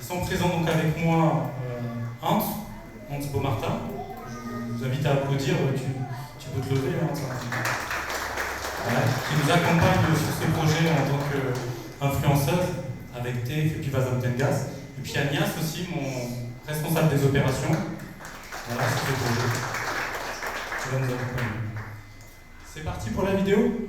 Ils sont présents donc avec moi Hans Beaumartin. Je vous invite à applaudir, tu peux te lever. Qui nous accompagne sur ce projet en tant qu'influenceuse avec T et puis Vazamtengas. Et puis Agnès aussi, mon responsable des opérations. Voilà, sur ce projet. Qui va nous accompagner. C'est parti pour la vidéo.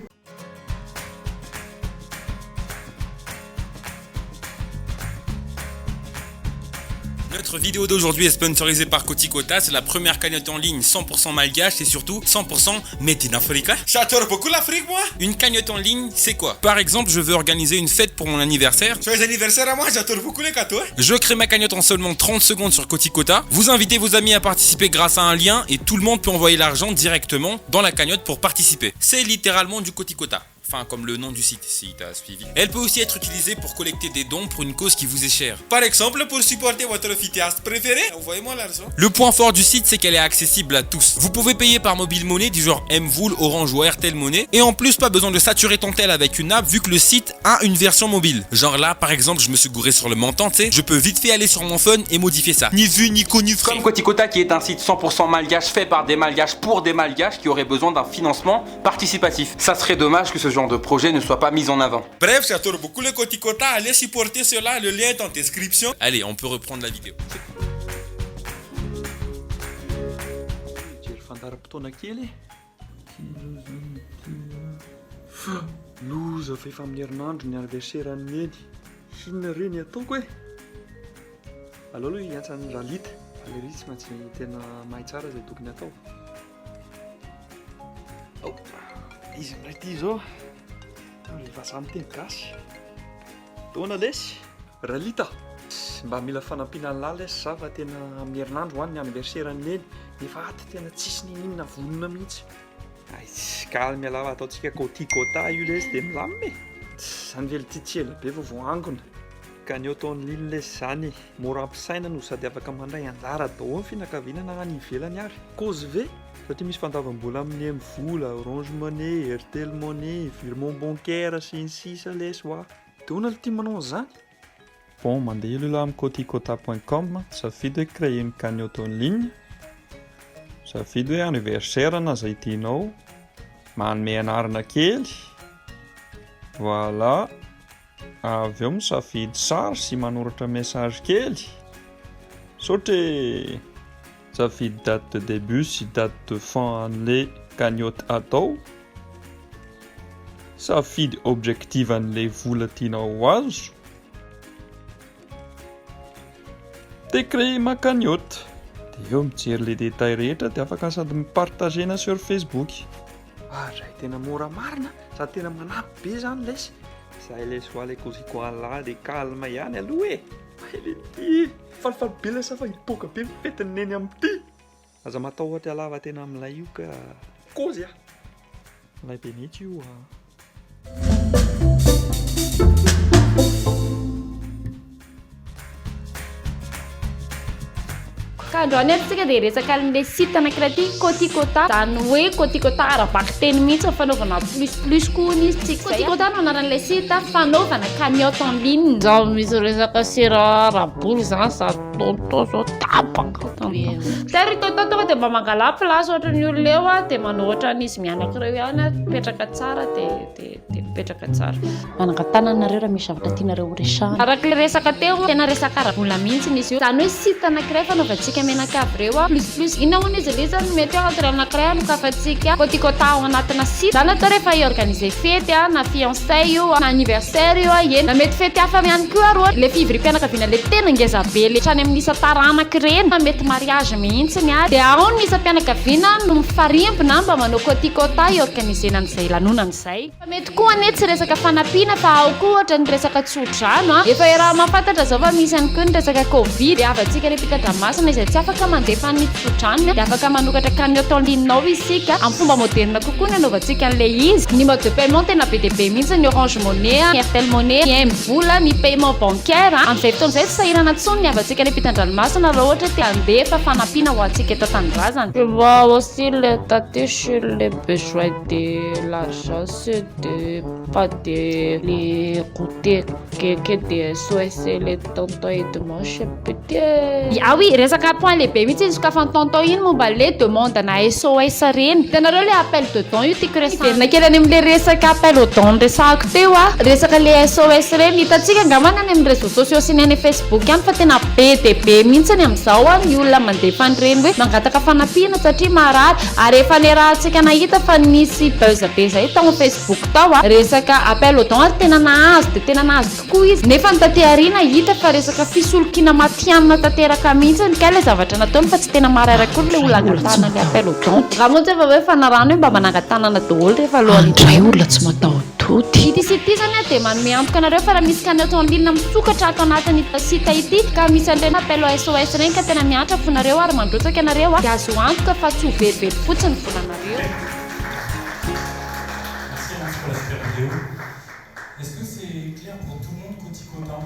Notre vidéo d'aujourd'hui est sponsorisée par Kotikota, c'est la première cagnotte en ligne 100% malgache et surtout 100% made in Africa. J'adore beaucoup l'Afrique moi. Une cagnotte en ligne, c'est quoi? Par exemple, je veux organiser une fête pour mon anniversaire. Joyeux anniversaire à moi, j'adore beaucoup les gâteaux. Je crée ma cagnotte en seulement 30 secondes sur Kotikota. Vous invitez vos amis à participer grâce à un lien et tout le monde peut envoyer l'argent directement dans la cagnotte pour participer. C'est littéralement du Kotikota. Enfin, comme le nom du site, si t'as suivi. Elle peut aussi être utilisée pour collecter des dons pour une cause qui vous est chère. Par exemple, pour supporter votre vidéaste préféré, envoyez-moi l'argent. Le point fort du site, c'est qu'elle est accessible à tous. Vous pouvez payer par mobile money du genre Mvool, Orange ou Airtel Money. Et en plus, pas besoin de saturer ton tel avec une app vu que le site a une version mobile. Genre là, par exemple, je me suis gouré sur le montant, tu sais. Je peux vite fait aller sur mon phone et modifier ça. Ni vu, ni connu, frère. Comme Kotikota qui est un site 100% malgache fait par des malgaches pour des malgaches qui auraient besoin d'un financement participatif. Ça serait dommage que ce genre de projet ne soit pas mis en avant. Bref, j'adore beaucoup le Kotikota, allez supporter cela, le lien est en description. Allez, on peut reprendre la vidéo. Loza fa efa amin'ny herinandro ny anniversaire an'ny neny. Inona reny ataoko e? Aleo aloha hiantsany ralita. Alery tsy maintsy tena mahay tsara izay tokony atao. Izy amin'ilay ity zao. Rehefa samy teny gasy. Taona lesy? Ralita. Mba mila fanampiana ny lala za fa tena amin'ny herinandro hoany ny anniversaire an'ny neny. Nefa aty tena tsisy ninona vonona mihitsy. Ay, calme alava ataontsika Kotikota io lesy dia milamina e. Zany velo titsela be vao angona. Cagnotte en ligne lesy zany. Mora ampisaina no sady afaka mandray anjara daholo ny fianakaviana any ivelany ary. Cause ve? Satria misy fandavam-bola amin'ny Mvool, Orange Money, Airtel Money, virement bancaire sy ny sisa lesy hoa. Taona le tia manao an'izany? Bon, mandeha aloha amin'ny kotikota.com, safidy hoe créer une cagnotte en ligne. Safidy hoe anniversaire na izay tianao. Manome anarana kely. Voilà. Avy eo misafidy sary sy manoratra message kely. Saotra safidy date de début sy date de fin an'ilay cagnotte atao. Safidy objectif an'ilay vola tianao azo. Dia créer ma cagnotte. Dia eo mijery les détails rehetra dia afaka sady mipartagena sur Facebook. Ray tena mora marina, sady tena manampy be zany lesy. Zahay lesy ho ilay kozikoala dia calme ihany aloha e. Ilay ty falifaly be ilay sa fa hipoaka be mifetiny neny amin'ity. Aza matahotra alava tena amin'ilay io ka kozy a. Ilay be mihitsy io a. Ka androany antsika dia resaka an'ilay site anankiray ity Kotikota. Zany hoe Kotikota arabaky teny mihitsy fanaovana plus koa izy tsika. Kotikota no anaran'ilay site fanaovana cagnotte en ligne. Zaho misy resaka sera raboly zany za tonto zao tabaka. Tery tonto dia mba mangala place ohatra ny olona eo dia manohatra n'izy mianakireo ihany petraka tsara dia petraka tsara. Manangatananareo raha misy zavatra tianareo resahana. Araka le resaka teo tena resaka arabola mihitsy izy io. Zany hoe site anankiray fanaovantsika menakavy reo plus ina hono izy ilay zany mety entre anankiray anokafantsika Kotikota ao anatina site. Zany atao rehefa hiorganiser fety na fiancé io na anniversaire io eny na mety fety hafa ihany koa arô le fivoriam-pianakaviana le tena ngeza be le trany amin'ny isa tara anankiray na mety mariage mihitsy a dia ao ny isam-pianakaviana no mifarimbona mba manao Kotikota hiorganisena an'izay lanonana izay. Mety koa ane tsy resaka fanampiana fa ao koa ohatra ny resaka tsodrano efa raha mahafantatra zao fa misy ihany koa ny resaka covid dia avantsika rehefa hitandramasana izay tsy afaka mandefa ny tsodrano dia afaka manokatra cagnotte en ligne ao isika amin'ny fomba moderne kokoa ny anaovantsika an'ilay izy. Ny mode de paiement tena be dia be mihitsy ny Orange Money, Airtel Money, ny Mvool, ny paiement bancaire. Amin'izay fotoana izay tsy sahirana intsony ny avantsika rehefa hitandranomasina raha ohatra te handefa fanampiana ho antsika eto an-tanindrazana. Je vois aussi les tâter sur les besoins de l'argent c'est de pas de les côtés que des SOS le tonton et demande peut-être. Ah oui, resaka point lehibe mihitsy izy kafa tonton iny momba le demande na SOS reny. Hitanareo le appel de don io tiako resahana kely any amin'le resaka appel au don resahako teo resaka le SOS reny hitantsika angambana any amin'ny réseaux sociaux sy ny any Facebook ihany fa tena be dia be mihitsy ny amin'izao ny olona mandefa an'ireny hoe mangataka fanampiana satria marary ary efa le rahantsika nahita fa nisy buzz be zay tao amin'ny Facebook tao resaka appel au don ary tena nahazo dia tena nahazo tokoa izy nefa ny taty aoriana hita fa resaka fisolokiana matianina tanteraka mihitsy ny kay le zavatra nataony fa tsy tena marary akory le olona angatahana le appel au don raha moa tsy efa hoe fanarano hoe mba manangatanana daholo rehefa andray olona tsy matao tody ity site zany dia manome antoka anareo fa raha misy cagnotte en ligne misokatra ato anatin'ity site ity ka misy an'ireny appel au SOS reny ka tena mianatra fonareo ary mandrotsaka anareo dia azo antoka fa tsy ho velively fotsiny volanareo. Merci pour la super vidéo. Est-ce que c'est clair pour tout le monde Kotikota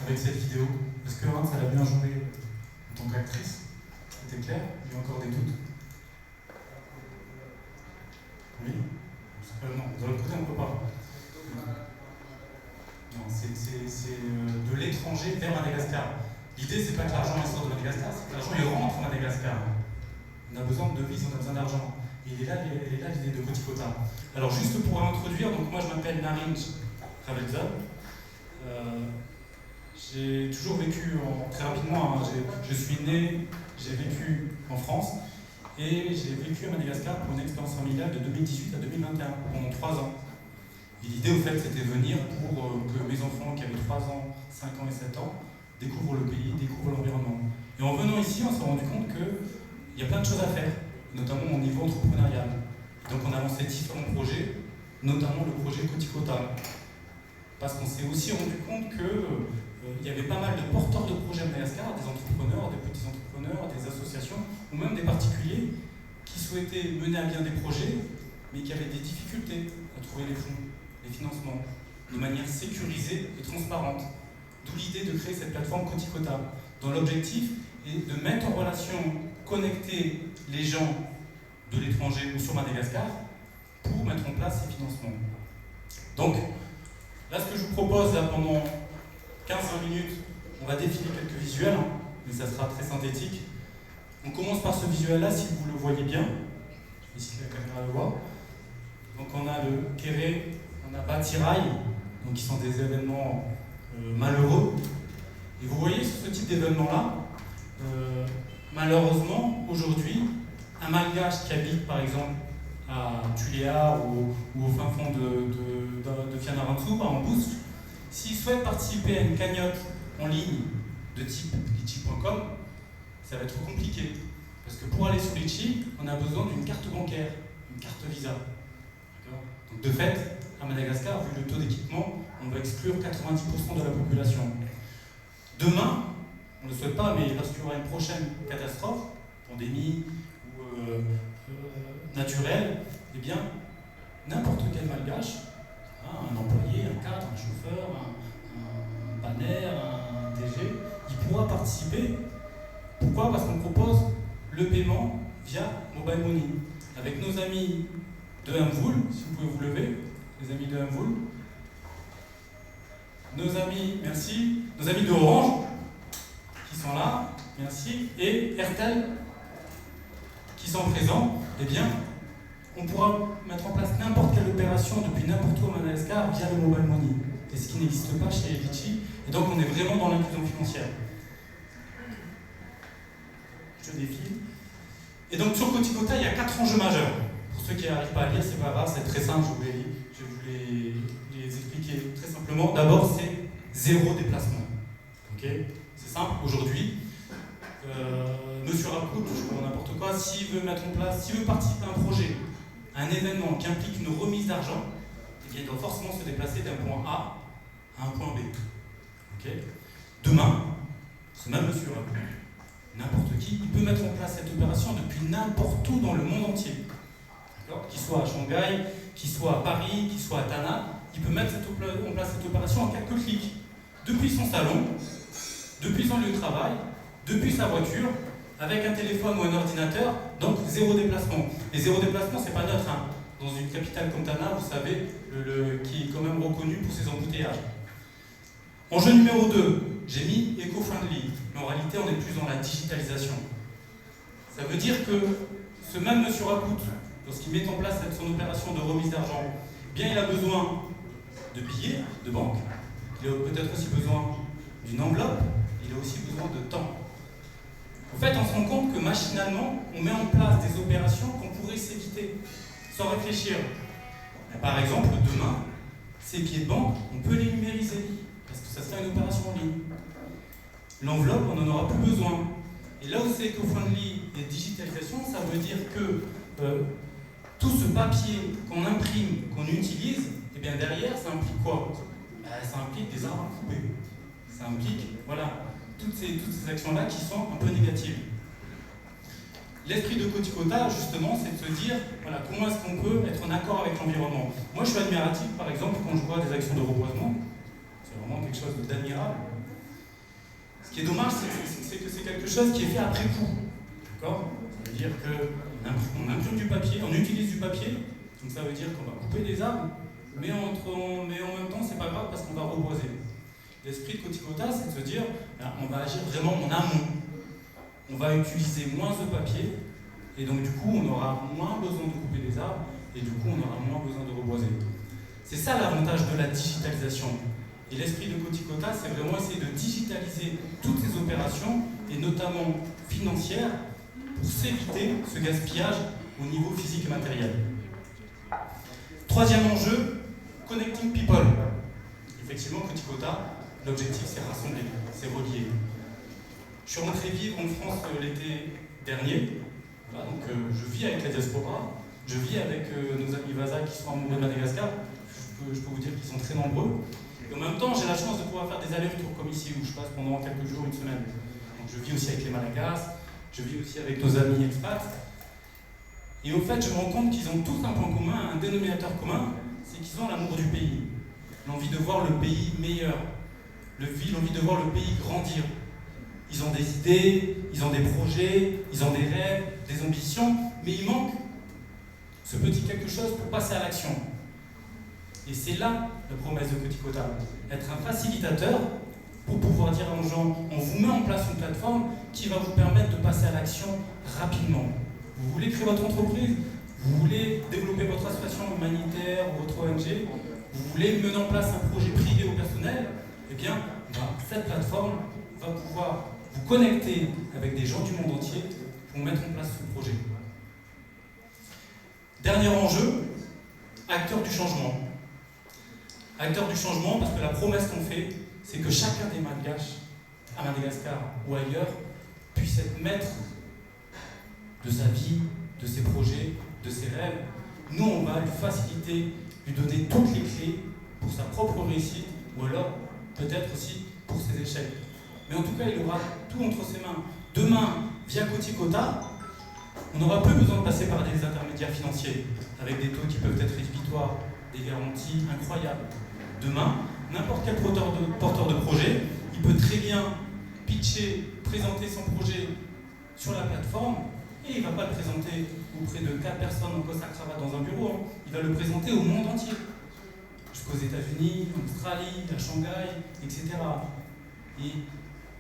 avec cette vidéo? Est-ce que Hans elle a bien joué en tant qu'actrice? C'était clair? Il y a encore des doutes? Oui? Non, de l'autre côté on ne peut pas. Non, c'est de l'étranger vers Madagascar. L'idée c'est pas que l'argent il sort de Madagascar, c'est que l'argent il rentre à Madagascar. On a besoin de devises, on a besoin d'argent. Et il est là l'idée de Kotikota. Alors juste pour introduire, donc moi je m'appelle Narinj Ravelzad. J'ai toujours vécu, très rapidement, je suis né, j'ai vécu en France et j'ai vécu à Madagascar pour une expérience familiale de 2018 à 2021, pendant 3 ans. Et l'idée au fait c'était de venir pour que mes enfants qui avaient 3 ans, 5 ans et 7 ans découvrent le pays, découvrent l'environnement. Et en venant ici, on s'est rendu compte qu'il y a plein de choses à faire, notamment au niveau entrepreneurial. Donc on a lancé différents projets, notamment le projet Kotikota. Parce qu'on s'est aussi rendu compte qu'il y avait pas mal de porteurs de projets à Madagascar, des entrepreneurs, des petits entrepreneurs, des associations, ou même des particuliers qui souhaitaient mener à bien des projets, mais qui avaient des difficultés à trouver les fonds, les financements, de manière sécurisée et transparente. D'où l'idée de créer cette plateforme Kotikota, dont l'objectif est de mettre en relation, connecter les gens de l'étranger ou sur Madagascar pour mettre en place ces financements. Donc, là, ce que je vous propose, là, pendant 15-20 minutes, on va défiler quelques visuels, mais ça sera très synthétique. On commence par ce visuel-là, si vous le voyez bien. Je vais essayer que la caméra le voit. Donc, on a le Kéré, on a Batirai, donc qui sont des événements malheureux. Et vous voyez, sur ce type d'événement-là, malheureusement, aujourd'hui, un Malgache qui habite, par exemple, à Tuléa ou au fin fond de Fianarantsoa, en Bouche, s'il souhaite participer à une cagnotte en ligne de type litchi.com, ça va être compliqué. Parce que pour aller sur Litchi, on a besoin d'une carte bancaire, une carte Visa. Donc de fait, à Madagascar, vu le taux d'équipement, on va exclure 90% de la population. Demain, on ne le souhaite pas, mais lorsqu'il y aura une prochaine catastrophe, pandémie ou naturelle, eh bien, n'importe quel Malgache, un employé, un cadre, un chauffeur, un banner, un DG, il pourra participer. Pourquoi? Parce qu'on propose le paiement via Mobile Money. Avec nos amis de Mvoul, si vous pouvez vous lever, les amis de Mvoul, nos amis, merci, nos amis d'Orange, qui sont là, merci, et Airtel, qui sont présents, eh bien, on pourra mettre en place n'importe quelle opération depuis n'importe où à Madagascar via le Mobile Money. Et ce qui n'existe pas chez Litchi. Et donc on est vraiment dans l'inclusion financière. Je défile. Et donc sur Kotikota, il y a 4 enjeux majeurs. Pour ceux qui n'arrivent pas à lire, c'est pas grave, c'est très simple, je vais vous les expliquer très simplement. D'abord, c'est 0 déplacement. Okay, c'est simple, aujourd'hui, Monsieur Rakout, je crois n'importe quoi, s'il veut mettre en place, s'il veut participer à un projet, à un événement qui implique une remise d'argent, eh bien, il doit forcément se déplacer d'un point A à un point B. Okay, demain, ce même Monsieur Rakout, n'importe qui, il peut mettre en place cette opération depuis n'importe où dans le monde entier. Qu'il soit à Shanghai, qu'il soit à Paris, qu'il soit à Tana, il peut mettre en place cette opération en quelques clics. Depuis son salon, depuis son lieu de travail, depuis sa voiture, avec un téléphone ou un ordinateur, donc 0 déplacement. Et 0 déplacement, c'est pas neutre. dans une capitale comme Tana, vous savez, qui est quand même reconnue pour ses embouteillages. Enjeu numéro 2, j'ai mis éco-friendly, mais en réalité on est plus dans la digitalisation. Ça veut dire que ce même monsieur Rakout, lorsqu'il met en place son opération de remise d'argent, bien il a besoin de billets de banque, il a peut-être aussi besoin d'une enveloppe, il a aussi besoin de temps. En fait, on se rend compte que machinalement, on met en place des opérations qu'on pourrait s'éviter, sans réfléchir. Par exemple, demain, ces billets de banque, on peut les numériser, parce que ça sera une opération en ligne. L'enveloppe, on n'en aura plus besoin. Et là où c'est éco-friendly et digitalisation, ça veut dire que tout ce papier qu'on imprime, qu'on utilise, et bien derrière, ça implique quoi? Ça implique des arbres à couper. Ça implique, voilà, toutes ces actions-là qui sont un peu négatives. L'esprit de Kotikota, justement, c'est de se dire, voilà, comment est-ce qu'on peut être en accord avec l'environnement. Moi, je suis admiratif, par exemple, quand je vois des actions de reboisement. C'est vraiment quelque chose d'admirable. Ce qui est dommage, c'est que c'est quelque chose qui est fait après coup. D'accord? Ça veut dire qu'on imprime du papier, on utilise du papier, donc ça veut dire qu'on va couper des arbres, mais en même temps, c'est pas grave parce qu'on va reboiser. L'esprit de Kotikota, c'est de se dire, on va agir vraiment en amont. On va utiliser moins de papier, et donc du coup, on aura moins besoin de couper des arbres, et du coup, on aura moins besoin de reboiser. C'est ça l'avantage de la digitalisation. Et l'esprit de Kotikota, c'est vraiment essayer de digitaliser toutes ces opérations, et notamment financières, pour s'éviter ce gaspillage au niveau physique et matériel. Troisième enjeu, connecting people. Effectivement, Kotikota, l'objectif c'est rassembler, c'est relier. Je suis rentré vivre en France l'été dernier, voilà, donc je vis avec la diaspora, je vis avec nos amis Vaza qui sont amoureux de Madagascar, je peux vous dire qu'ils sont très nombreux. Et en même temps, j'ai la chance de pouvoir faire des allers-retours comme ici, où je passe pendant quelques jours, une semaine. Donc je vis aussi avec les Malagasy, je vis aussi avec nos amis expats. Et au fait, je me rends compte qu'ils ont tous un point commun, un dénominateur commun, c'est qu'ils ont l'amour du pays. L'envie de voir le pays meilleur, l'envie de voir le pays grandir. Ils ont des idées, ils ont des projets, ils ont des rêves, des ambitions, mais il manque ce petit quelque chose pour passer à l'action. Et c'est là la promesse de Kotikota, être un facilitateur pour pouvoir dire aux gens, on vous met en place une plateforme qui va vous permettre de passer à l'action rapidement. Vous voulez créer votre entreprise, vous voulez développer votre association humanitaire ou votre ONG, vous voulez mener en place un projet privé ou personnel, eh bien, cette plateforme va pouvoir vous connecter avec des gens du monde entier pour mettre en place ce projet. Dernier enjeu, acteur du changement. Acteur du changement parce que la promesse qu'on fait, c'est que chacun des Malgaches, à Madagascar ou ailleurs, puisse être maître de sa vie, de ses projets, de ses rêves. Nous, on va lui faciliter, lui donner toutes les clés pour sa propre réussite, ou alors peut-être aussi pour ses échecs. Mais en tout cas, il aura tout entre ses mains. Demain, via Kotikota, on n'aura plus besoin de passer par des intermédiaires financiers, avec des taux qui peuvent être rédhibitoires, des garanties incroyables. Demain, n'importe quel porteur de projet, il peut très bien pitcher, présenter son projet sur la plateforme, et il ne va pas le présenter auprès de 4 personnes en costard cravate dans un bureau, il va le présenter au monde entier, jusqu'aux États-Unis, en Australie, à Shanghai, etc. Et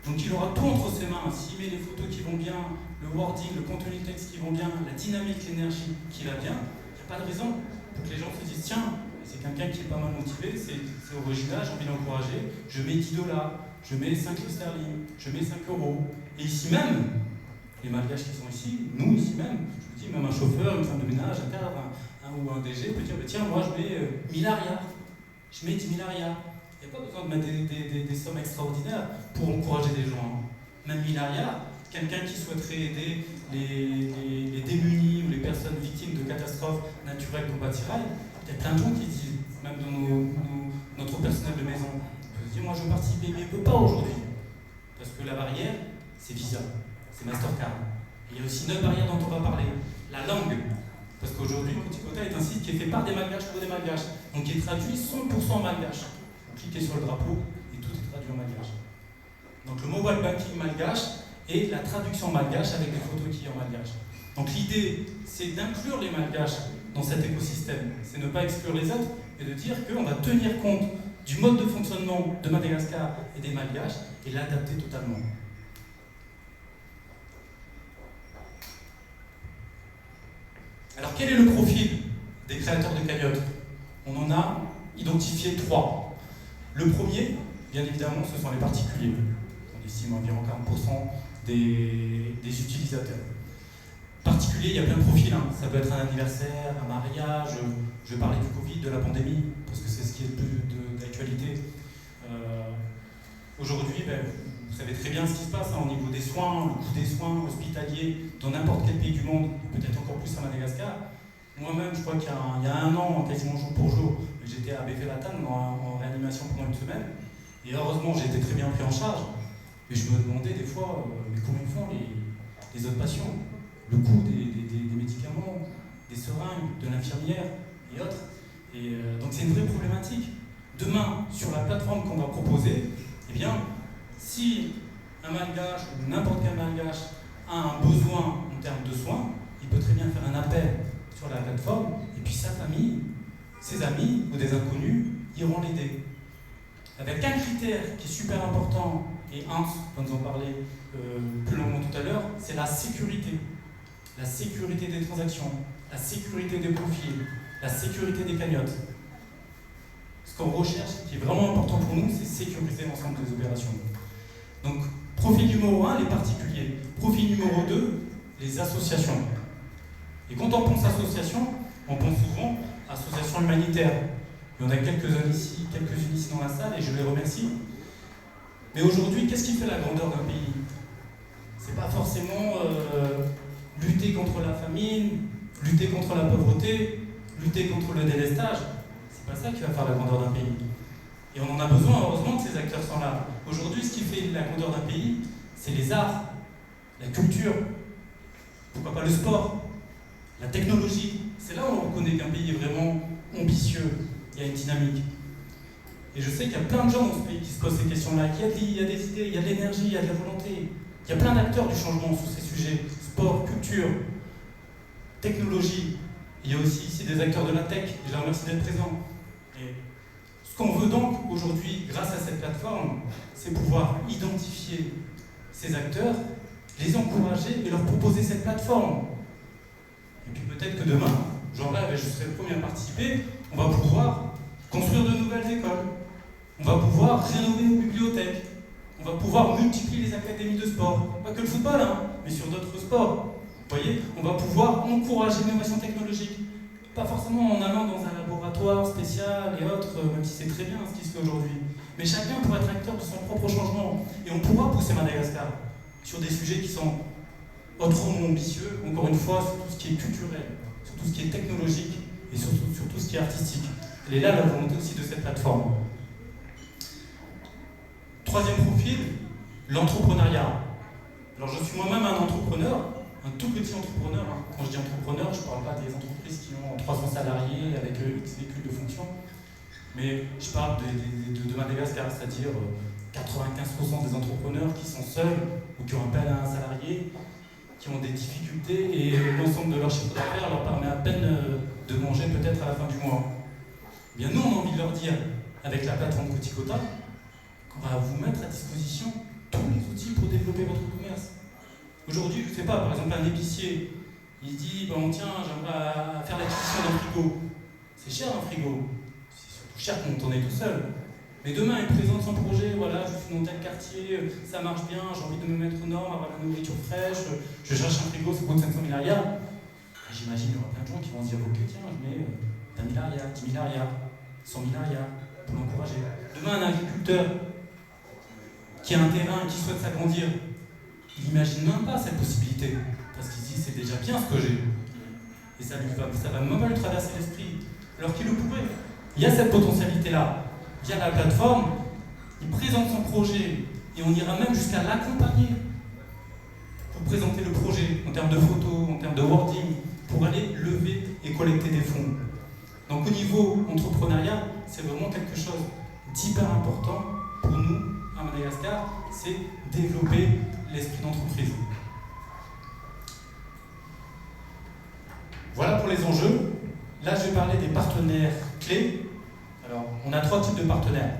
donc il aura tout entre ses mains. S'il met les photos qui vont bien, le wording, le contenu de texte qui vont bien, la dynamique, l'énergie qui va bien, il n'y a pas de raison pour que les gens se disent tiens, c'est quelqu'un qui est pas mal motivé, c'est original, j'ai envie de l'encourager, je mets 10 $, je mets 5 livres sterling, je mets 5 €. Et ici même, les Malgaches qui sont ici, nous ici même, je vous dis, même un chauffeur, une femme de ménage, un cadre, ou un DG peut dire tiens, moi je mets 1000 arias, je mets 10 000 arias. Il n'y a pas besoin de mettre des sommes extraordinaires pour encourager des gens. Même 1000 arias, quelqu'un qui souhaiterait aider les démunis ou les personnes victimes de catastrophes naturelles comme Batirai, il y a plein de gens qui disent, même dans notre personnel de maison, ils disent moi je veux participer, mais je ne peux pas aujourd'hui. Parce que la barrière, c'est Visa, c'est Mastercard. Et il y a aussi une autre barrière dont on va parler, la langue. Parce qu'aujourd'hui, Kotikota est un site qui est fait par des Malgaches pour des Malgaches, donc qui est traduit 100% en Malgache. Vous cliquez sur le drapeau et tout est traduit en Malgache. Donc le mobile banking Malgache et la traduction Malgache avec des photos qui sont en Malgache. Donc l'idée, c'est d'inclure les Malgaches dans cet écosystème. C'est ne pas exclure les autres et de dire qu'on va tenir compte du mode de fonctionnement de Madagascar et des Malgaches et l'adapter totalement. Alors quel est le profil des créateurs de cagnottes? On en a identifié 3. Le premier, bien évidemment, ce sont les particuliers. On estime environ 40% des utilisateurs. Particulier, il y a plein de profils. Ça peut être un anniversaire, un mariage. Je vais parler du Covid, de la pandémie, parce que c'est ce qui est d'actualité. Aujourd'hui, vous savez très bien ce qui se passe au niveau des soins, le coût des soins hospitaliers dans n'importe quel pays du monde, peut-être encore plus à Madagascar. Moi-même, je crois qu'il y a un an, quasiment jour pour jour, j'étais à Béfé-Latane en réanimation pendant une semaine. Et heureusement, j'ai été très bien pris en charge. Mais je me demandais des fois, mais comment font les autres patients? Le coût des médicaments, des seringues, de l'infirmière et autres. Et donc c'est une vraie problématique. Demain, sur la plateforme qu'on va proposer, eh bien, si un malgache ou n'importe quel malgache a un besoin en termes de soins, il peut très bien faire un appel sur la plateforme et puis sa famille, ses amis ou des inconnus iront l'aider. Avec un critère qui est super important, et Hans va nous en parler plus longuement tout à l'heure, c'est la sécurité. La sécurité des transactions, la sécurité des profils, la sécurité des cagnottes. Ce qu'on recherche, qui est vraiment important pour nous, c'est sécuriser l'ensemble des opérations. Donc, profil numéro 1, les particuliers. Profil numéro 2, les associations. Et quand on pense association, on pense souvent à associations humanitaires. Il y en a quelques-unes ici dans la salle, et je les remercie. Mais aujourd'hui, qu'est-ce qui fait la grandeur d'un pays? C'est pas forcément lutter contre la famine, lutter contre la pauvreté, lutter contre le délestage. C'est pas ça qui va faire la grandeur d'un pays. Et on en a besoin, heureusement que ces acteurs sont là. Aujourd'hui, ce qui fait la grandeur d'un pays, c'est les arts, la culture, pourquoi pas le sport, la technologie. C'est là où on reconnaît qu'un pays est vraiment ambitieux, il y a une dynamique. Et je sais qu'il y a plein de gens dans ce pays qui se posent ces questions-là, il y a des idées, il y a de l'énergie, il y a de la volonté. Il y a plein d'acteurs du changement sur ces sujets, sport, culture, technologie. Il y a aussi ici des acteurs de la tech, et je les remercie d'être présents. Et ce qu'on veut donc aujourd'hui, grâce à cette plateforme, c'est pouvoir identifier ces acteurs, les encourager et leur proposer cette plateforme. Et puis peut-être que demain, j'en rêve et je serai le premier à participer, on va pouvoir construire de nouvelles écoles, on va pouvoir rénover nos bibliothèques, on va pouvoir multiplier les académies de sport, pas que le football, mais sur d'autres sports. Vous voyez, on va pouvoir encourager l'innovation technologique, pas forcément en allant dans un laboratoire spécial et autres, même si c'est très bien ce qui se fait aujourd'hui. Mais chacun pourra être acteur de son propre changement, et on pourra pousser Madagascar sur des sujets qui sont autrement ambitieux, encore une fois, sur tout ce qui est culturel, sur tout ce qui est technologique, et surtout sur tout ce qui est artistique. Elle est là la volonté aussi de cette plateforme. Troisième profil, l'entrepreneuriat. Alors je suis moi-même un entrepreneur, un tout petit entrepreneur. Quand je dis entrepreneur, je ne parle pas des entreprises qui ont 300 salariés avec X véhicules de fonction, mais je parle de Madagascar, c'est-à-dire 95% des entrepreneurs qui sont seuls ou qui ont appel à un salarié, qui ont des difficultés et l'ensemble de leur chiffre d'affaires leur permet à peine de manger peut-être à la fin du mois. Eh bien nous, on a envie de leur dire, avec la plateforme Kotikota, qu'on va vous mettre à disposition tous les outils pour développer votre commerce. Aujourd'hui, je ne sais pas, par exemple un épicier, il dit, bon tiens, j'aimerais faire l'acquisition d'un frigo. C'est cher un frigo, c'est surtout cher quand on est tout seul. Mais demain, il présente son projet, voilà, je suis dans tel quartier, ça marche bien, j'ai envie de me mettre aux normes, avoir la nourriture fraîche, je cherche un frigo, ça coûte 500 000 arias. J'imagine qu'il y aura plein de gens qui vont se dire, ok, tiens, je mets 20 000 arias, 10 000 arias, 100 000 arias, pour l'encourager. Demain, un agriculteur qui a un terrain et qui souhaite s'agrandir, il n'imagine même pas cette possibilité, parce qu'il se dit, c'est déjà bien ce que j'ai. Et ça va même pas lui traverser l'esprit, alors qu'il le pourrait. Il y a cette potentialité-là. Via la plateforme, il présente son projet et on ira même jusqu'à l'accompagner pour présenter le projet en termes de photos, en termes de wording, pour aller lever et collecter des fonds. Donc au niveau entrepreneuriat, c'est vraiment quelque chose d'hyper important pour nous à Madagascar, c'est développer l'esprit d'entreprise. Voilà pour les enjeux. parler des partenaires clés. Alors, on a 3 types de partenaires.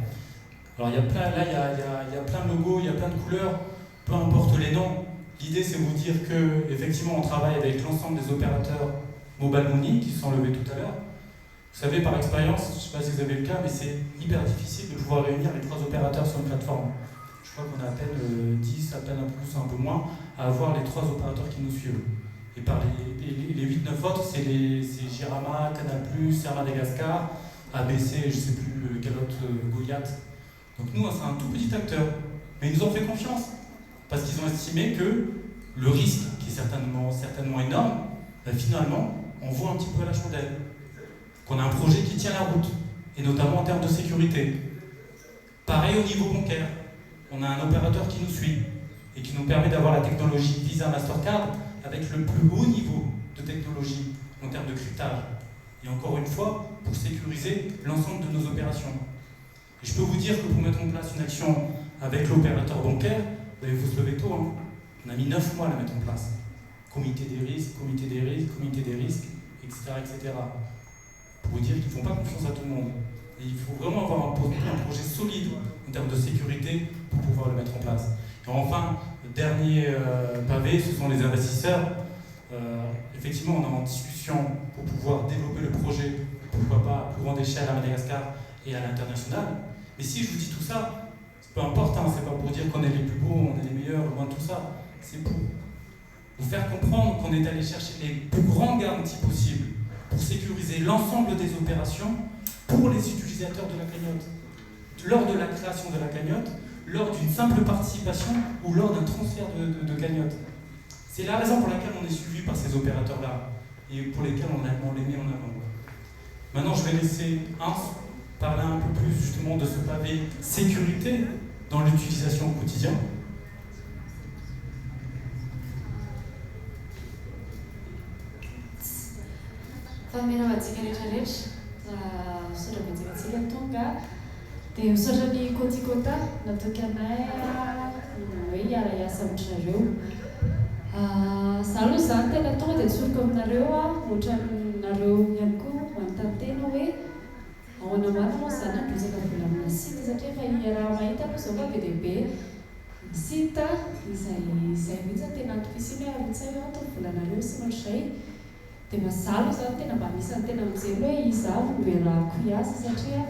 Alors, il y a plein de logos, il y a plein de couleurs, peu importe les noms. L'idée, c'est vous dire que, effectivement, on travaille avec l'ensemble des opérateurs mobile money qui se sont levés tout à l'heure. Vous savez, par expérience, je ne sais pas si vous avez le cas, mais c'est hyper difficile de pouvoir réunir les 3 opérateurs sur une plateforme. Je crois qu'on a à peine 10, à peine un peu plus, un peu moins, à avoir les 3 opérateurs qui nous suivent. Et par les 8-9 autres, c'est Girama, Canal+, Air Madagascar, ABC, je ne sais plus quel autre, Goliath. Donc nous, c'est un tout petit acteur. Mais ils nous ont fait confiance. Parce qu'ils ont estimé que le risque, qui est certainement énorme, finalement, on voit un petit peu à la chandelle. Qu'on a un projet qui tient la route, et notamment en termes de sécurité. Pareil au niveau bancaire. On a un opérateur qui nous suit et qui nous permet d'avoir la technologie Visa Mastercard avec le plus haut niveau de technologie en termes de cryptage. Et encore une fois, pour sécuriser l'ensemble de nos opérations. Et je peux vous dire que pour mettre en place une action avec l'opérateur bancaire, il faut se lever tôt. Hein. On a mis 9 mois à la mettre en place. Comité des risques, etc. etc. Pour vous dire qu'ils ne font pas confiance à tout le monde. Et il faut vraiment avoir un projet solide en termes de sécurité pour pouvoir le mettre en place. Et enfin, le dernier pavé, ce sont les investisseurs. Effectivement, on est en discussion pour pouvoir développer le projet, pourquoi pas à plus grande échelle à Madagascar et à l'international. Mais si je vous dis tout ça, peu importe, hein, c'est pas pour dire qu'on est les plus beaux, on est les meilleurs, loin de tout ça. C'est pour vous faire comprendre qu'on est allé chercher les plus grandes garanties possibles pour sécuriser l'ensemble des opérations pour les utilisateurs de la cagnotte. Lors de la création de la cagnotte, lors d'une simple participation ou lors d'un transfert de cagnotte. C'est la raison pour laquelle on est suivi par ces opérateurs-là et pour lesquels on les met en avant. Maintenant, je vais laisser Hans parler un peu plus justement de ce pavé sécurité dans l'utilisation au quotidien. Famerantsika rehetrarehetra raha misaotra betsebentsika tonga dia misaotra ny Kotikota natoka anay hoe hiara hiasa amintrareo. Zaho aloha zany tena tonga dia tsoriko aminareo ohatranareo ihany koa manontany hoe ahoana marina moa zany androzaka vola amina site satria efa raha mahita aloha zao ka be dia be ny site izay mihitsy tena antopisiny hoe avitsay hoe atao volanareo sy ohatr'izay. Dia mazalo zany tena mba misany tena amin'izay hoe izaho voerako hiasa satria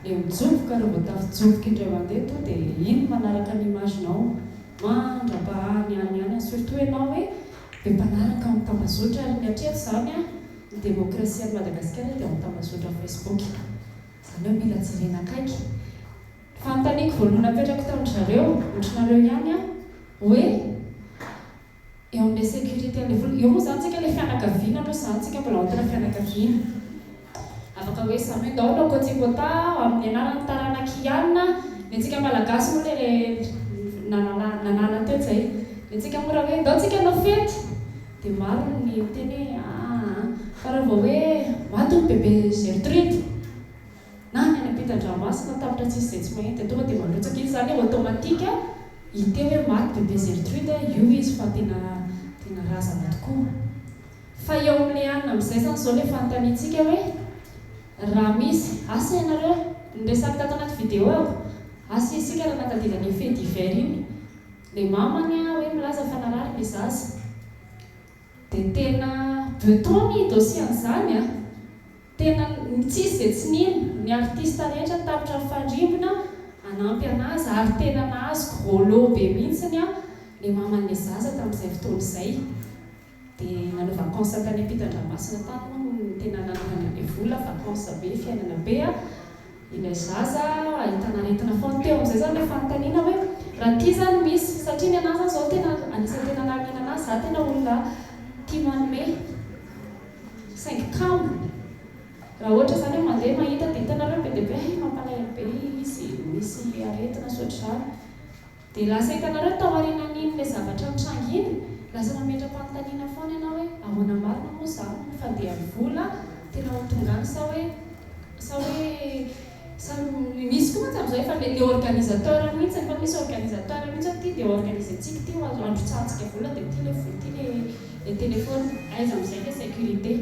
ilay mijoboka raha vao tafijoboka indray mandeha to dia iny manaraka ny imaginao mandrapahany any surtout ianao hoe be mpanaraka mitambazotra ary ny hatreto zany ny démocratie any Madagasikara dia mitambazotra Facebook. Zany hoe mila jerena akaiky. Fanontaniako voalohany apetrako tamin-drareo ohatranareo ihany hoe eo amin'ilay sécurité an'ilay vola. Eo moa zany tsika ilay fianakaviana aloha zany tsika mbola ao tena fianakaviana. Afaka hoe samy ndao no Kotikota amin'ny anarany Taranakiana, ny antsika malagasy moa ilay nanana teo zay. Ny antsika moa raha hoe ndao tsika no fety. Dia maro ny miteny fa raha vao hoe maty ny bebe Gertrude na ny any Ampitan-Dranomasina tapitra tsisy izay tsy mahita tonga dia mandrotsaka izy zany automatika hite hoe maty bebe Gertrude io izy fa tena razana tokoa. Fa eo amin'ilay anina amin'izay zany zao ilay fanontaniantsika hoe raha misy asa ianareo niresaka tato anaty vidéo ako asa isika raha natadila ny fait divers iny ilay mamany hoe milaza fanarary ilay zaza dia tena beton ny dossier an'izany tena tsisy izay tsy nino ny artiste rehetra tapitra fandrimbona anampy anazy ary tena nahazo gros lot be mihitsiny ilay maman'ilay zaza tamin'izay fotoana izay. Dia nanao vacances tany Ampitan-Dranomasina tany no tena nanana ilay vola vacances be fiainana be ilay zaza ahitana aretina foana teo amin'izay zany ilay fanontaniana hoe raha ity zany misy satria ny anazy zao tena anisan'ny tena nahaliana anazy za tena olona tia manome 5 camp. Raha ohatra zany hoe mandeha mahita dia hitanareo be dia be mampalahelo be izy misy aretina sy ohatr'izany. Dia lasa hitanareo tao aorianan'iny ilay zavatra mitrangy iny lasa mametra-panontaniana foana ianao hoe ahoana marina moa zany fandehan'ny vola tena ho tongany sa hoe misy koa mantsy amin'izao efa le organisateur mihitsy efa misy organisateur mihitsy ty dia organisentsika ty androtsahantsika vola dia ty le vola ty le téléphone aiza amin'izay le sécurité.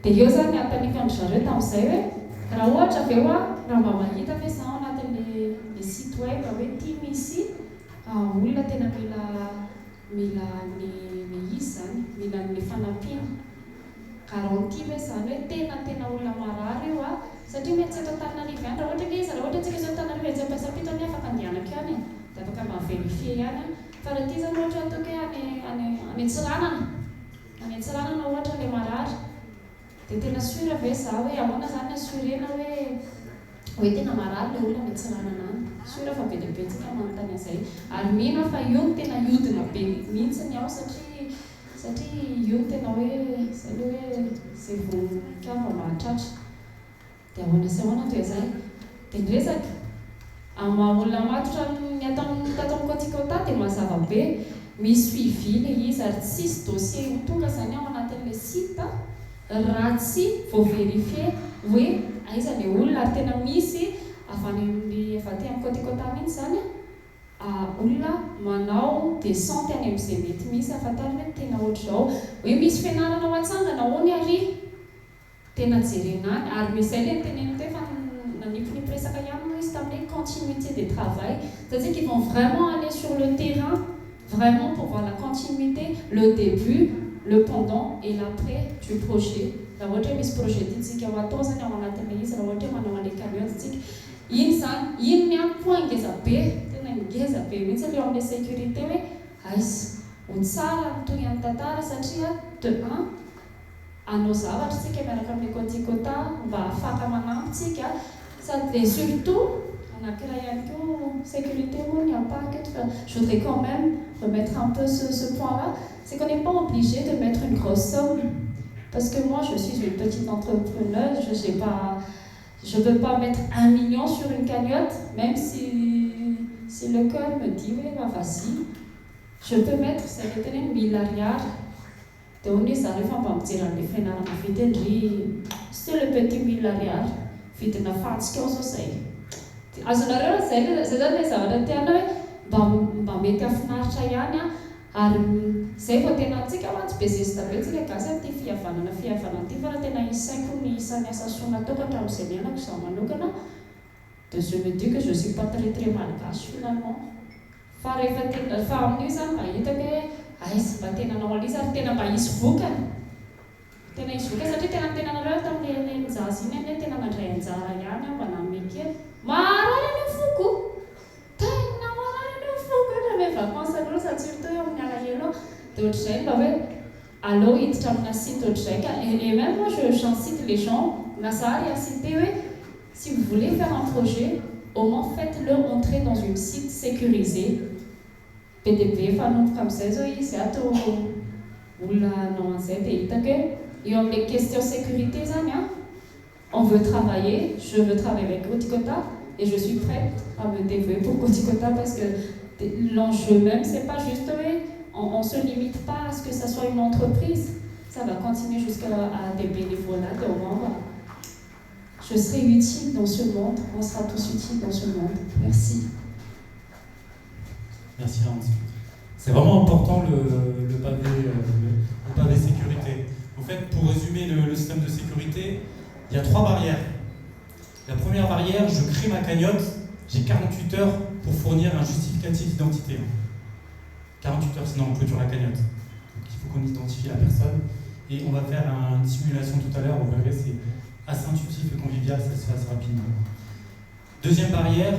Dia eo zany atanikandry zareo tamin'izay hoe raha ohatra avy eo raha mba mahita ve za ao anatin'le site web hoe tia misy olona tena mila ny izy zany, mila ny fanampiana. Garantie hoe zany hoe tena olona marary eo satria mety tsy eto Antananarivo ihany raha ohatra ilay izy, raha ohatra antsika izao Antananarivo etsy Ampiasapito ny afaka andehanako ihany dia afaka maverifie ihany fa raha ity zany ohatra ataoko hoe any Antsiranana ohatra ilay marary dia tena sura ve za hoe ahoana zany assurena hoe tena marary ilay olona any Antsiranana any, sura fa be dia be tsika manontany an'izay ary mino fa io no tena iodina be mihitsiny aho satria io no tena hoe zay le hoe zay vonikava mahatratra dia ahoana sy ahoana toy izay dia niresaka olona matotra ny tato amin'ny Kotikota dia mazava be misy suivi ilay izy ary tsisy dossier ho tonga zany ao anatin'ilay site raha tsy voaverifie hoe aiza ilay olona ary tena misy avy aty amin'ny Kotikota mihitsy zany olona manao descente any amin'izay mety misy ahafantarina hoe tena ohatr'izao hoe misy fianarana ho atsangana hoany ary tena jerena any ary misy zay le teneny teo fa naniponipresaka ihany izy tamin'ny continuité des travail, c'est-à-dire qu'ils vont vraiment aller sur le terrain vraiment pour voir la continuité, le début, le pendant et l'après du projet. Raha ohatra hoe misy projet tiantsika ho atao zany ao anatin'ilay izy raha ohatra hoe manao an'ilay cagnotte tsika iny zany iny miany point ngeza be tena ngeza be mihitsy ileo amin'ilay sécurité hoe aiza ho tsara mitony amin'ny tantara satria de 1 anao zavatra tsika miaraka amin'ny Kotikota mba afaka manampy tsika et surtout anankiray ihany koa sécurité moa n'y a pas que je voudrais quand même remettre un peu ce point là, c'est qu'on n'est pas obligé de mettre une grosse somme parce que moi je suis une petite entrepreneuse, je ne peux pas mettre 1 million sur une cagnotte même si le cœur me dit oui vas-y, je peux mettre c'est le milliard de on zareo fa mba mijery an'ilay fianarana fitendry c'est le petit milliard vidina fantsika ao zao zay azonareo zay zany le zavatra tiana hoe mba mety afinaritra ihany ary zay vao tena antsika hoantsy be zesta be tsika gasy ty fihavanana ty fa raha tena isaiko ny isan'ny asa soa nataoko hatramin'izay nianako izaho manokana de je me dis que je suis pas très malgache finalement fa rehefa fa amin'io zany mba hitako hoe aizy mba tena nao alizy ary tena mba hisy vokany satria tena nareo tamin'ilay mizazy iny any tena nandray anjara ihany mba namekely marary any foko tena marary any foko ohatra hoe vacances loatra surtout eo amin'ny alahelo de ohatr'izay mba hoe allo hiditra amina site ohatr'izay et même moi j'incite les gens Nazari a cité oui, si vous voulez faire un projet au moins faites-le entrer dans une site sécurisée PDP fanompy amin'izay zao izy ato olona nao an'izay dia hitako eo amin'ilay question sécurité zany on veut travailler, je veux travailler avec Kotikota et je suis prête à me dévouer pour Kotikota parce que l'enjeu même c'est pas juste on se limite pas à ce que ça soit une entreprise, ça va continuer jusqu'à des bénévolats au moment je serai utile dans ce monde, on sera tous utiles dans ce monde. Merci. Merci Hans. C'est vraiment important le pavé sécurité. En fait, pour résumer le système de sécurité, il y a 3 barrières. La première barrière, je crée ma cagnotte, j'ai 48 heures pour fournir un justificatif d'identité. 48 heures, sinon on clôture la cagnotte. Donc il faut qu'on identifie la personne. Et on va faire une simulation tout à l'heure, vous verrez, c'est assez intuitif et convivial, ça se fait assez rapidement. Deuxième barrière,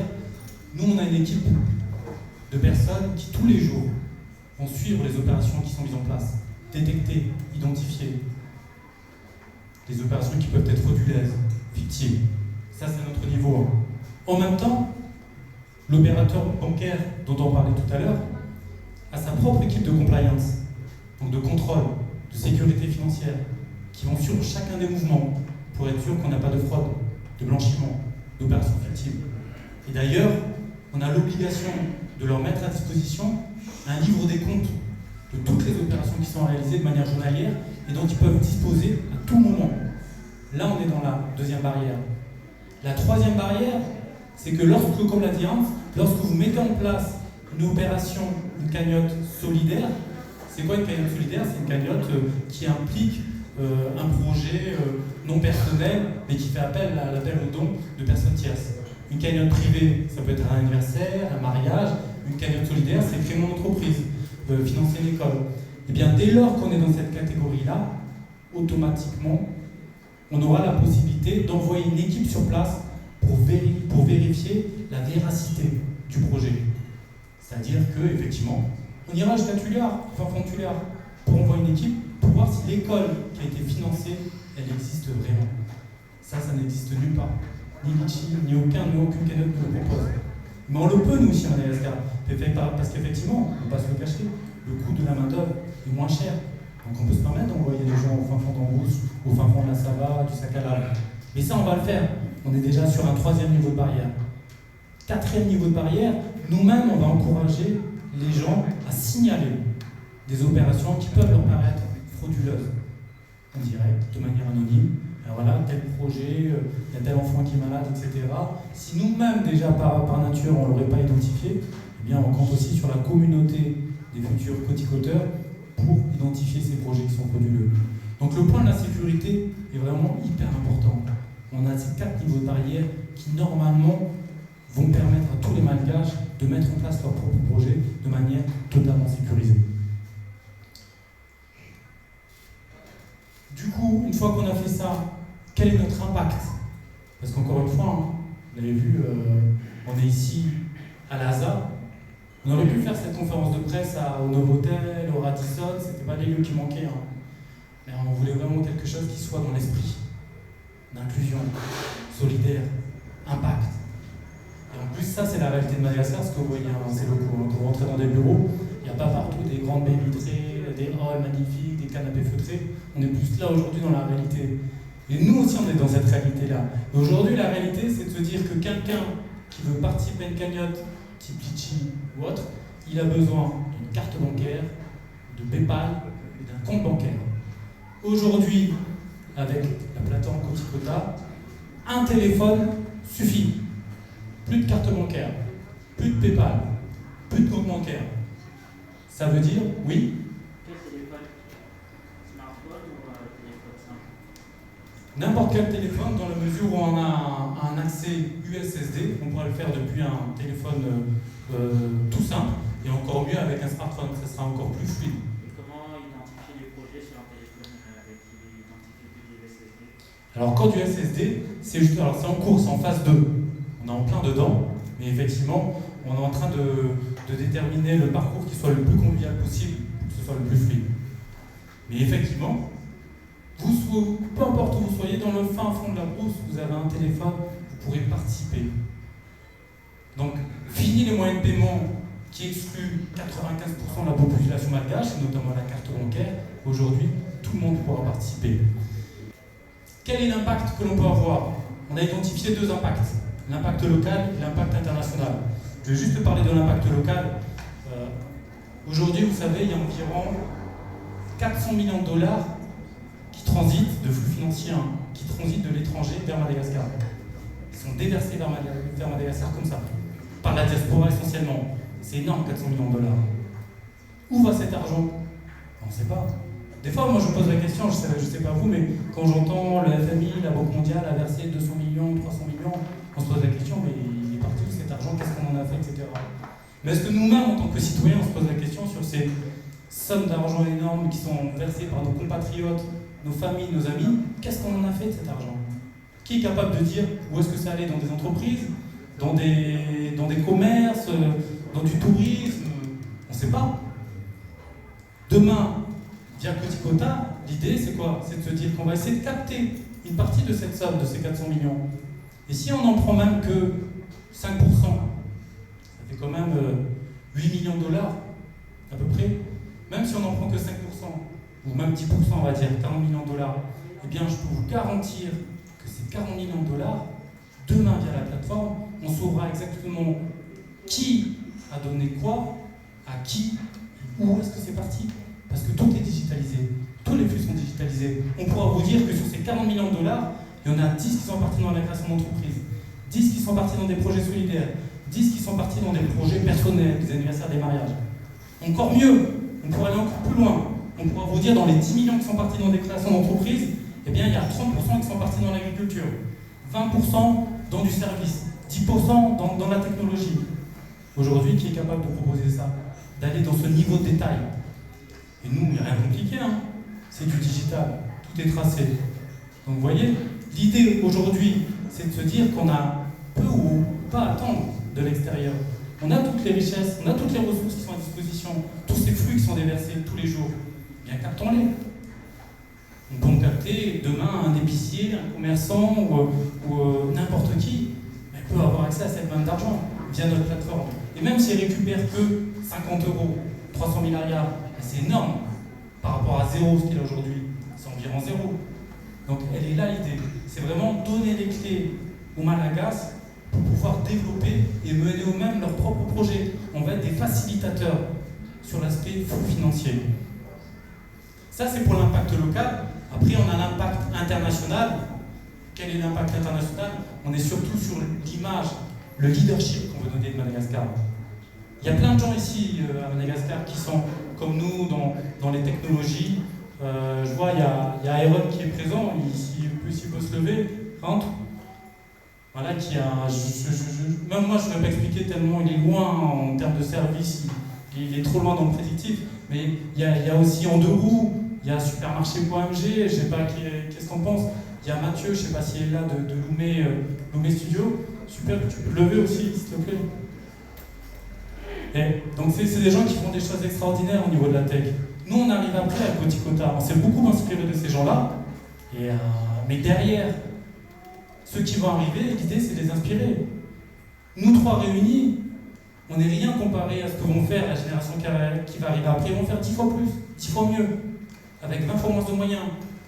nous on a une équipe de personnes qui tous les jours vont suivre les opérations qui sont mises en place, détecter, identifier les opérations qui peuvent être frauduleuses, fictives. Ça c'est notre niveau 1. En même temps, l'opérateur bancaire dont on parlait tout à l'heure a sa propre équipe de compliance, donc de contrôle, de sécurité financière, qui vont suivre chacun des mouvements pour être sûr qu'on n'a pas de fraude, de blanchiment, d'opérations fictives. Et d'ailleurs, on a l'obligation de leur mettre à disposition un livre des comptes de toutes les opérations qui sont réalisées de manière journalière et dont ils peuvent disposer à tout moment. Là, on est dans la deuxième barrière. La troisième barrière, c'est que lorsque, comme l'a dit Hans, lorsque vous mettez en place une opération, une cagnotte solidaire, c'est quoi une cagnotte solidaire? C'est une cagnotte qui implique un projet non personnel, mais qui fait appel aux dons de personnes tierces. Une cagnotte privée, ça peut être un anniversaire, un mariage. Une cagnotte solidaire, c'est créer mon entreprise, financer une école. Et bien, dès lors qu'on est dans cette catégorie-là, automatiquement, on aura la possibilité d'envoyer une équipe sur place pour vérifier la véracité du projet. C'est-à-dire qu'effectivement, on ira jusqu'à Tullard, enfin fond de Tullard, pour envoyer une équipe pour voir si l'école qui a été financée, elle existe vraiment. Ça n'existe nulle part. Ni Litchi, ni aucune cagnotte ne le propose. Mais on le peut, nous, aussi, à Madagascar. Parce qu'effectivement, on ne va pas se le cacher, le coût de la main-d'œuvre est moins cher. Donc on peut se permettre d'envoyer des gens au fin fond d'Ambrousse, au fin fond de la Sava, du Sac-à-Lave. Mais ça, on va le faire. On est déjà sur un 3e niveau de barrière. 4e niveau de barrière, nous-mêmes, on va encourager les gens à signaler des opérations qui peuvent leur paraître frauduleuses, en direct, de manière anonyme. Alors voilà, tel projet, il y a tel enfant qui est malade, etc. Si nous-mêmes, déjà par nature, on ne l'aurait pas identifié, eh bien, on compte aussi sur la communauté des futurs coticoteurs pour identifier ces projets qui sont frauduleux. Donc le point de la sécurité est vraiment hyper important. On a ces 4 niveaux de barrière qui, normalement, vont permettre à tous les malgaches de mettre en place leur propre projet de manière totalement sécurisée. Du coup, une fois qu'on a fait ça, quel est notre impact? Parce qu'encore une fois, hein, vous l'avez vu, on est ici à l'ASA. On aurait pu faire cette conférence de presse au Novotel, au Radisson, c'était pas les lieux qui manquaient. Hein. Mais on voulait vraiment quelque chose qui soit dans l'esprit d'inclusion, solidaire, impact. Et en plus, ça, c'est la réalité de Madagascar, ce que vous voyez dans ces locaux. Quand vous rentrez dans des bureaux, il n'y a pas partout des grandes baies vitrées, des halls magnifiques, des canapés feutrés. On est plus là aujourd'hui dans la réalité. Et nous aussi, on est dans cette réalité-là. Et aujourd'hui, la réalité, c'est de se dire que quelqu'un qui veut participer à une cagnotte, type Litchi ou autre, il a besoin d'une carte bancaire, de PayPal et d'un compte bancaire. Aujourd'hui, avec la plateforme Coticota, un téléphone suffit. Plus de carte bancaire, plus de PayPal, plus de compte bancaire. Ça veut dire, oui. Quel téléphone? Smartphone ou téléphone simple? N'importe quel téléphone, dans la mesure où on a un accès USSD, on pourra le faire depuis un téléphone tout simple, et encore mieux avec un smartphone, ça sera encore plus fluide. Et comment identifier les projets sur un téléphone avec identifier que des USSD? Alors quand du SSD, c'est juste, alors c'est en cours, c'est en phase 2. On est en plein dedans, mais effectivement, on est en train de déterminer le parcours qui soit le plus convivial possible, pour que ce soit le plus fluide. Mais effectivement, peu importe où vous soyez, dans le fin fond de la brousse, vous avez un téléphone, vous pourrez participer. Donc, fini les moyens de paiement qui excluent 95% de la population malgache, et notamment la carte bancaire. Aujourd'hui, tout le monde pourra participer. Quel est l'impact que l'on peut avoir? On a identifié 2 impacts, l'impact local et l'impact international. Je vais juste parler de l'impact local. Aujourd'hui, vous savez, il y a environ 400 millions de dollars qui transitent, de flux financiers, qui transitent de l'étranger vers Madagascar. Ils sont déversés vers Madagascar comme ça, par la diaspora essentiellement. C'est énorme, 400 millions de dollars. Où va cet argent? On ne sait pas. Des fois, moi, je me pose la question, je sais pas vous, mais quand j'entends le FMI, la Banque mondiale a versé 200 millions, 300 millions, on se pose la question, mais il est parti où cet argent, qu'est-ce qu'on en a fait, etc. Mais est-ce que nous-mêmes, en tant que citoyens, on se pose la question sur ces sommes d'argent énormes qui sont versées par nos compatriotes, nos familles, nos amis, qu'est-ce qu'on en a fait de cet argent? Qui est capable de dire où est-ce que ça allait? Dans des entreprises, dans des commerces, dans du tourisme? On ne sait pas. Demain, via Coticota, l'idée c'est quoi? C'est de se dire qu'on va essayer de capter une partie de cette somme, de ces 400 millions. Et si on n'en prend même que 5%, ça fait quand même 8 millions de dollars, à peu près. Même si on n'en prend que 5%, ou même 10%, on va dire 40 millions de dollars, eh bien je peux vous garantir que ces 40 millions de dollars, demain via la plateforme, on saura exactement qui a donné quoi, à qui, où est-ce que c'est parti. Parce que tout est digitalisé, tous les flux sont digitalisés. On pourra vous dire que sur ces 40 millions de dollars, il y en a 10 qui sont partis dans la création d'entreprises, 10 qui sont partis dans des projets solidaires, 10 qui sont partis dans des projets personnels, des anniversaires, des mariages. Encore mieux, on pourrait aller encore plus loin. on pourra vous dire dans les 10 millions qui sont partis dans des créations d'entreprises, eh bien il y a 30% qui sont partis dans l'agriculture, 20% dans du service, 10% dans la technologie. Aujourd'hui, qui est capable de proposer ça? D'aller dans ce niveau de détail. Et nous, il n'y a rien de compliqué, hein. C'est du digital, tout est tracé. Donc vous voyez, l'idée aujourd'hui, c'est de se dire qu'on a peu ou pas à attendre de l'extérieur. On a toutes les richesses, on a toutes les ressources qui sont à disposition, tous ces flux qui sont déversés tous les jours. Bien captons-les. On peut en capter demain un épicier, un commerçant ou n'importe qui. Il peut avoir accès à cette manne d'argent via notre plateforme. Et même s'il récupère que 50 €, 300 milliards, c'est énorme par rapport à zéro ce qu'il a aujourd'hui. C'est environ zéro. Donc elle est là l'idée. C'est vraiment donner les clés aux Malagasy pour pouvoir développer et mener eux-mêmes leurs propres projets. On va être des facilitateurs sur l'aspect financier. Ça, c'est pour l'impact local. Après, on a l'impact international. Quel est l'impact international? On est surtout sur l'image, le leadership qu'on veut donner de Madagascar. Il y a plein de gens ici à Madagascar qui sont comme nous dans les technologies. Je vois, il y a Aaron qui est présent, s'il peut se lever, rentre. Voilà, qui a. Même moi, je ne peux pas expliquer tellement il est loin en termes de service, il est trop loin dans le prédictif. Mais il y a aussi En Deux Roues, il y a Supermarché.mg, je ne sais pas qu'est-ce qu'on pense. Il y a Mathieu, je ne sais pas s'il est là, de Loumé Studio. Super, tu peux lever aussi, s'il te plaît. Et donc, c'est des gens qui font des choses extraordinaires au niveau de la tech. Nous, on arrive après à Kotikota. On s'est beaucoup inspiré de ces gens-là. Mais derrière, ceux qui vont arriver, l'idée, c'est de les inspirer. Nous trois réunis, on n'est rien comparé à ce que vont faire la génération qui va arriver après. Ils vont faire 10 fois plus, 10 fois mieux, avec 20 fois moins de moyens.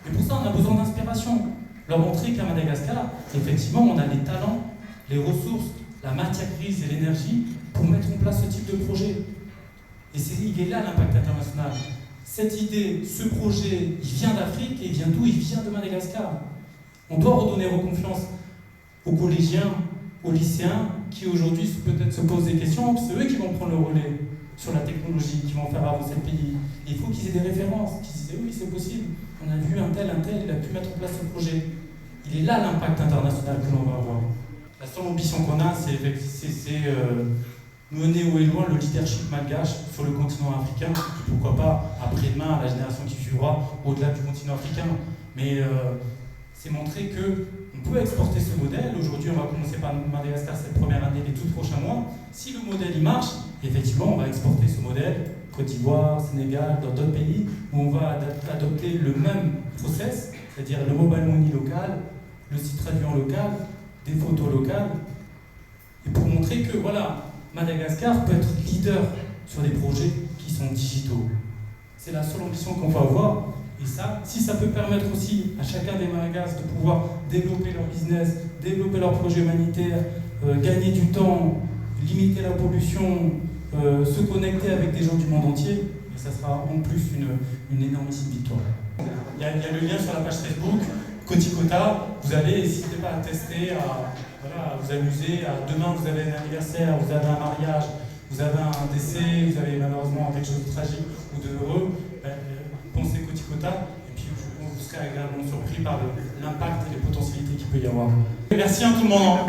Et pour ça, on a besoin d'inspiration. Leur montrer qu'à Madagascar, effectivement, on a les talents, les ressources, la matière grise et l'énergie pour mettre en place ce type de projet. Et il est là l'impact international. Cette idée, ce projet, il vient d'Afrique et il vient d'où? Il vient de Madagascar. On doit redonner confiance aux collégiens, aux lycéens qui aujourd'hui peut-être se posent des questions. C'est eux qui vont prendre le relais sur la technologie, qui vont faire avancer le pays. Et il faut qu'ils aient des références, qu'ils disent oui, c'est possible. On a vu un tel, il a pu mettre en place ce projet. Il est là l'impact international que l'on va avoir. La seule ambition qu'on a, c'est mener haut et loin le leadership malgache sur le continent africain, pourquoi pas après-demain à la génération qui suivra au-delà du continent africain. Mais c'est montrer qu'on peut exporter ce modèle. Aujourd'hui, on va commencer par Madagascar cette première année, les tout prochains mois. Si le modèle il marche, effectivement, on va exporter ce modèle, Côte d'Ivoire, Sénégal, dans d'autres pays, où on va adopter le même process, c'est-à-dire le mobile money local, le site traduit en local, des photos locales, et pour montrer que voilà, Madagascar peut être leader sur des projets qui sont digitaux. C'est la seule ambition qu'on va avoir. Et ça, si ça peut permettre aussi à chacun des Malagasy de pouvoir développer leur business, développer leur projet humanitaire, gagner du temps, limiter la pollution, se connecter avec des gens du monde entier, et ça sera en plus une énormissime victoire. Il y a le lien sur la page Facebook, Kotikota, vous allez, n'hésitez pas à tester, à vous amuser. Demain, vous avez un anniversaire, vous avez un mariage, vous avez un décès, vous avez malheureusement quelque chose de tragique ou de heureux. Pensez Kotikota, et puis vous serez agréablement surpris par l'impact et les potentialités qu'il peut y avoir. Merci à tout le monde.